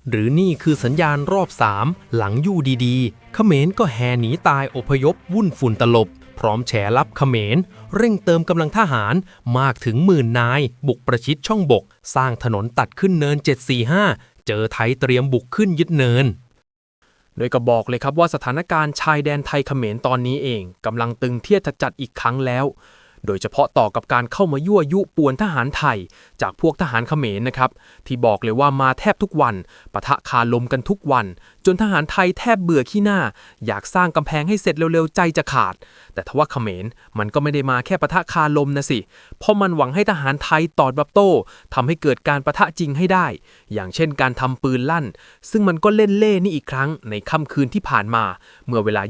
หรือนี่คือสัญญาณรอบ3หลังยู่ดีๆเขมรก็แห่หนีตายอพยพวุ่นฝุ่นตลบพร้อมแฉลับเขมรเร่งเติมกำลังทหารมากถึง10,000 นายบุกประชิดช่องบกสร้างถนนตัดขึ้นเนิน745เจอไทยเตรียมบุกขึ้นยึดเนินโดยก็บอกเลยครับว่าสถานการณ์ชายแดนไทยเขมรตอนนี้เองกำลังตึงเทียดจัดอีกครั้งแล้วโดยเฉพาะต่อกับการเข้ามายั่วยุป่วนทหารไทยจากพวกทหารเขมรนะครับที่บอกเลยว่ามาแทบทุกวันปะทะคาลมกันทุกวันจนทหารไทยแทบเบื่อขี้หน้าอยากสร้างกำแพงให้เสร็จเร็วๆใจจะขาดแต่ทว่าเขมรมันก็ไม่ได้มาแค่ปะทะคาลมนะสิเพราะมันหวังให้ทหารไทยตอบแบบโต้ทำให้เกิดการปะทะจริงให้ได้อย่างเช่นการทำปืนลั่นซึ่งมันก็เล่นเล่นี่อีกครั้งในค่ำคืนที่ผ่านมาเมื่อเวลา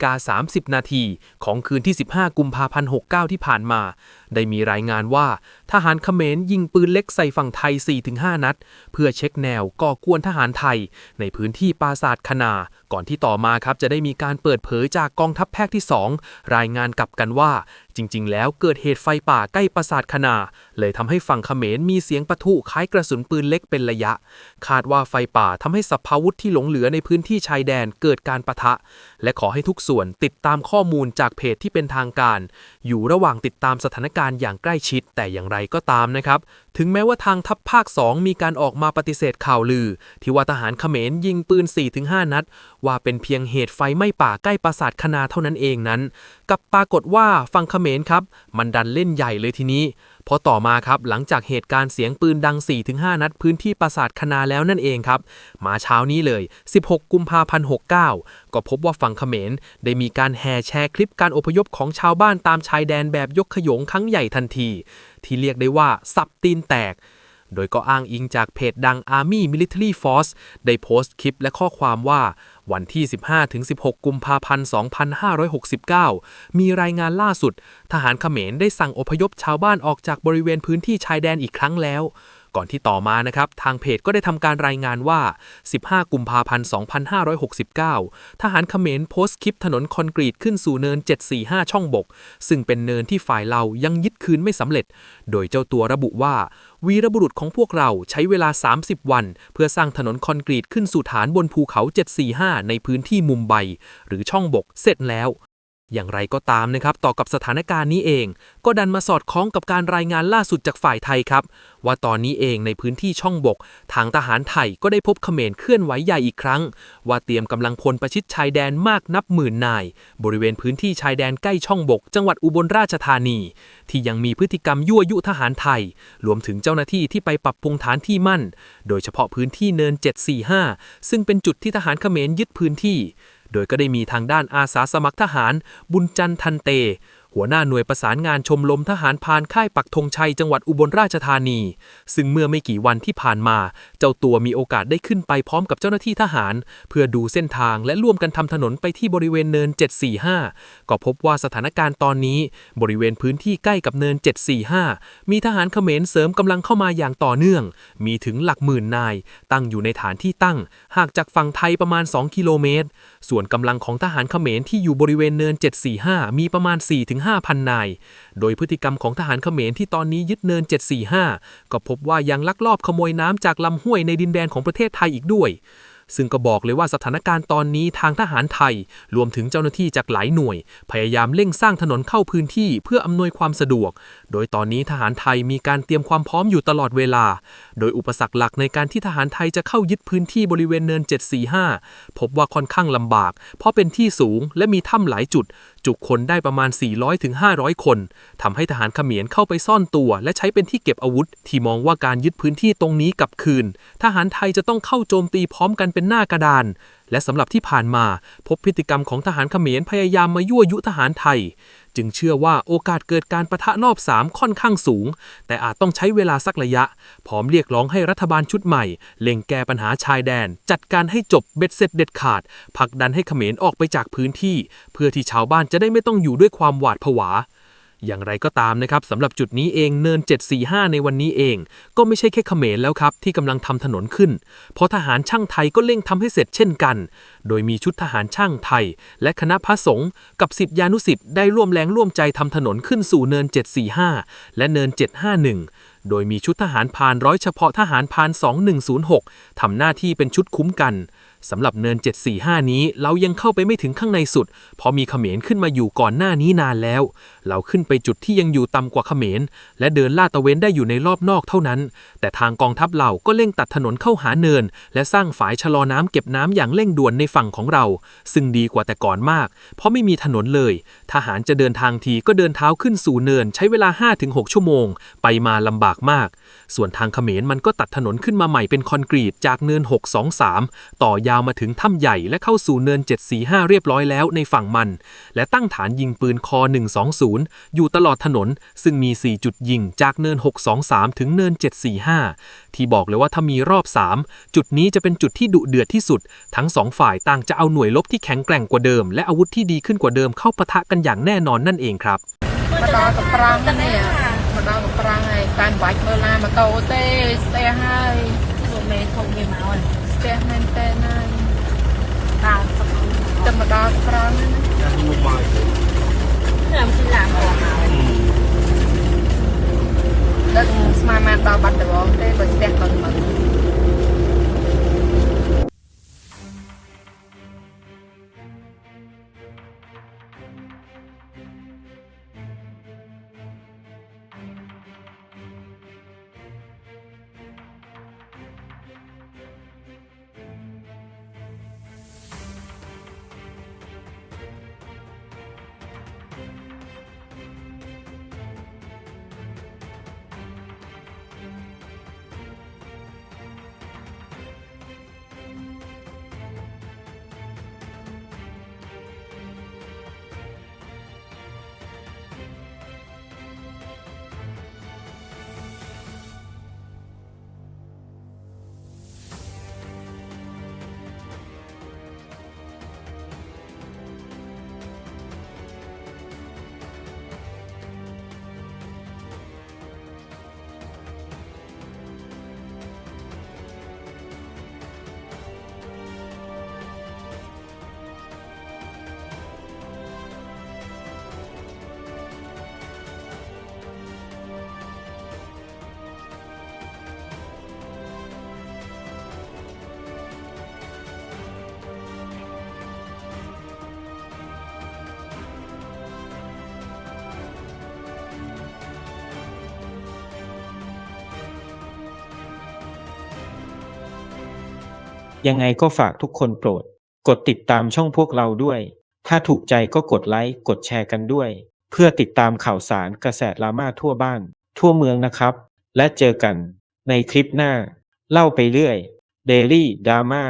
21:30 นาทีของคืนที่15 กุมภาพันธ์ 69ที่ผ่านมาได้มีรายงานว่าทหารเขมรยิงปืนเล็กใส่ฝั่งไทย 4-5 นัดเพื่อเช็คแนวก่อกวนทหารไทยในพื้นที่ปราสาทคณาก่อนที่ต่อมาครับจะได้มีการเปิดเผยจากกองทัพภาคที่2รายงานกลับกันว่าจริงๆแล้วเกิดเหตุไฟป่าใกล้ปราสาทคณาเลยทำให้ฝั่งเขมรมีเสียงปะทุคล้ายกระสุนปืนเล็กเป็นระยะคาดว่าไฟป่าทำให้สัพพาวุธที่หลงเหลือในพื้นที่ชายแดนเกิดการปะทะและขอให้ทุกส่วนติดตามข้อมูลจากเพจที่เป็นทางการอยู่ระหว่างติดตามสถานการณ์อย่างใกล้ชิดแต่อย่างไรก็ตามนะครับถึงแม้ว่าทางทัพภาค2มีการออกมาปฏิเสธข่าวลือที่ว่าทหารเขมรยิงปืน 4-5 นัดว่าเป็นเพียงเหตุไฟไหม้ป่าใกล้ปราสาทคณาเท่านั้นเองนั้นกับปรากฏว่าฝั่งเขมรครับมันดันเล่นใหญ่เลยทีนี้พอต่อมาครับหลังจากเหตุการณ์เสียงปืนดัง 4-5 นัดพื้นที่ปราสาทคณาแล้วนั่นเองครับมาเช้านี้เลย16 กุมภาพันธ์ 69ก็พบว่าฝั่งเขมรได้มีการแห่แชร์คลิปการอพยพของชาวบ้านตามชายแดนแบบยกขยงครั้งใหญ่ทันทีที่เรียกได้ว่าสับตีนแตกโดยก็อ้างอิงจากเพจดัง Army Military Force ได้โพสต์คลิปและข้อความว่าวันที่ 15-16 กุมภาพันธ์ 2569มีรายงานล่าสุดทหารเขมรได้สั่งอพยพชาวบ้านออกจากบริเวณพื้นที่ชายแดนอีกครั้งแล้วก่อนที่ต่อมานะครับทางเพจก็ได้ทำการรายงานว่า15 กุมภาพันธ์ 2569ทหารเขมรโพสต์คลิปถนนคอนกรีตขึ้นสู่เนิน745ช่องบกซึ่งเป็นเนินที่ฝ่ายเรายังยึดคืนไม่สำเร็จโดยเจ้าตัวระบุว่าวีรบุรุษของพวกเราใช้เวลา30วันเพื่อสร้างถนนคอนกรีตขึ้นสู่ฐานบนภูเขา745ในพื้นที่มุมไบหรือช่องบกเสร็จแล้วอย่างไรก็ตามนะครับต่อกับสถานการณ์นี้เองก็ดันมาสอดคล้องกับการรายงานล่าสุดจากฝ่ายไทยครับว่าตอนนี้เองในพื้นที่ช่องบกทางทหารไทยก็ได้พบเขมรเคลื่อนไหวใหญ่อีกครั้งว่าเตรียมกำลังพลประชิดชายแดนมากนับหมื่นนายบริเวณพื้นที่ชายแดนใกล้ช่องบกจังหวัดอุบลราชธานีที่ยังมีพฤติกรรมยั่วยุทหารไทยรวมถึงเจ้าหน้าที่ที่ไปปรับปรุงฐานที่มั่นโดยเฉพาะพื้นที่เนิน745ซึ่งเป็นจุดที่ทหารเขมรยึดพื้นที่โดยก็ได้มีทางด้านอาสาสมัครทหารบุญจันทร์ทันเตหัวหน้าหน่วยประสานงานชมรมทหารพรานค่ายปักธงชัยจังหวัดอุบลราชธานีซึ่งเมื่อไม่กี่วันที่ผ่านมาเจ้าตัวมีโอกาสได้ขึ้นไปพร้อมกับเจ้าหน้าที่ทหารเพื่อดูเส้นทางและร่วมกันทำถนนไปที่บริเวณเนิน745ก็พบว่าสถานการณ์ตอนนี้บริเวณพื้นที่ใกล้กับเนิน745มีทหารเขมรเสริมกำลังเข้ามาอย่างต่อเนื่องมีถึงหลักหมื่นนายตั้งอยู่ในฐานที่ตั้งห่างจากฝั่งไทยประมาณ2กิโลเมตรส่วนกำลังของทหารเขมรที่อยู่บริเวณเนิน745มีประมาณ4-5,000 นายโดยพฤติกรรมของทหารเขมรที่ตอนนี้ยึดเนิน745ก็พบว่ายังลักลอบขโมยน้ำจากลำห้วยในดินแดนของประเทศไทยอีกด้วยซึ่งก็บอกเลยว่าสถานการณ์ตอนนี้ทางทหารไทยรวมถึงเจ้าหน้าที่จากหลายหน่วยพยายามเร่งสร้างถนนเข้าพื้นที่เพื่ออำนวยความสะดวกโดยตอนนี้ทหารไทยมีการเตรียมความพร้อมอยู่ตลอดเวลาโดยอุปสรรคหลักในการที่ทหารไทยจะเข้ายึดพื้นที่บริเวณเนิน745พบว่าค่อนข้างลำบากเพราะเป็นที่สูงและมีถ้ำหลายจุดจุคนได้ประมาณ 400-500 คนทำให้ทหารเขมรเข้าไปซ่อนตัวและใช้เป็นที่เก็บอาวุธที่มองว่าการยึดพื้นที่ตรงนี้กลับคืนทหารไทยจะต้องเข้าโจมตีพร้อมกันเป็นหน้ากระดานและสำหรับที่ผ่านมาพบพฤติกรรมของทหารเขมรพยายามมายั่วยุทหารไทยจึงเชื่อว่าโอกาสเกิดการปะทะรอบ3ค่อนข้างสูงแต่อาจต้องใช้เวลาสักระยะพร้อมเรียกร้องให้รัฐบาลชุดใหม่เล็งแก้ปัญหาชายแดนจัดการให้จบเบ็ดเสร็จเด็ดขาดผลักดันให้เขมรออกไปจากพื้นที่เพื่อที่ชาวบ้านจะได้ไม่ต้องอยู่ด้วยความหวาดผวา อย่างไรก็ตามนะครับสำหรับจุดนี้เองเนิน745ในวันนี้เองก็ไม่ใช่แค่เขมรแล้วครับที่กำลังทำถนนขึ้นเพราะทหารช่างไทยก็เร่งทำให้เสร็จเช่นกันโดยมีชุดทหารช่างไทยและคณะพระสงฆ์กับศิษยานุศิษย์ได้ร่วมแรงร่วมใจทำถนนขึ้นสู่เนิน745และเนิน751 โดยมีชุดทหารพรานร้อยเฉพาะทหารพราน2106ทำหน้าที่เป็นชุดคุ้มกันสำหรับเนิน745นี้เรายังเข้าไปไม่ถึงข้างในสุดเพราะมีเขมรขึ้นมาอยู่ก่อนหน้านี้นานแล้วเราขึ้นไปจุดที่ยังอยู่ต่ำกว่าเขมรและเดินลาดตระเวนได้อยู่ในรอบนอกเท่านั้นแต่ทางกองทัพเราก็เร่งตัดถนนเข้าหาเนินและสร้างฝายชะลอน้ำเก็บน้ำอย่างเร่งด่วนในฝั่งของเราซึ่งดีกว่าแต่ก่อนมากเพราะไม่มีถนนเลยทหารจะเดินทางทีก็เดินเท้าขึ้นสู่เนินใช้เวลา 5-6 ชั่วโมงไปมาลำบากมากส่วนทางเขมรมันก็ตัดถนนขึ้นมาใหม่เป็นคอนกรีตจากเนิน623ต่อยาวมาถึงถ้ำใหญ่และเข้าสู่เนิน745เรียบร้อยแล้วในฝั่งมันและตั้งฐานยิงปืนค120อยู่ตลอดถนนซึ่งมี4จุดยิงจากเนิน623ถึงเนิน745ที่บอกเลยว่าถ้ามีรอบ3จุดนี้จะเป็นจุดที่ดุเดือดที่สุดทั้ง2ฝ่ายต่างจะเอาหน่วยรบที่แข็งแกร่งกว่าเดิมและอาวุธที่ดีขึ้นกว่าเดิมเข้าปะทะกันอย่างแน่นอนนั่นเองครับมาดอกปรางเนี่ยมาดอกปรางไงการวัดเวลามาโตเต้สเตย์ให้ตัวเมย์ทงเมย์เมาส์สเตย์ให้เต้นั่นตาจะมาดอกปรางนั่นนะมุมมองเริ่มที่หลังของเราแล้วสมาร์ทดอกบัตรเดอร์เต้ก็สเตย์ก่อนมายังไงก็ฝากทุกคนโปรดกดติดตามช่องพวกเราด้วยถ้าถูกใจก็กดไลค์กดแชร์กันด้วยเพื่อติดตามข่าวสารกระแสดราม่าทั่วบ้านทั่วเมืองนะครับและเจอกันในคลิปหน้าเล่าไปเรื่อย Daily Drama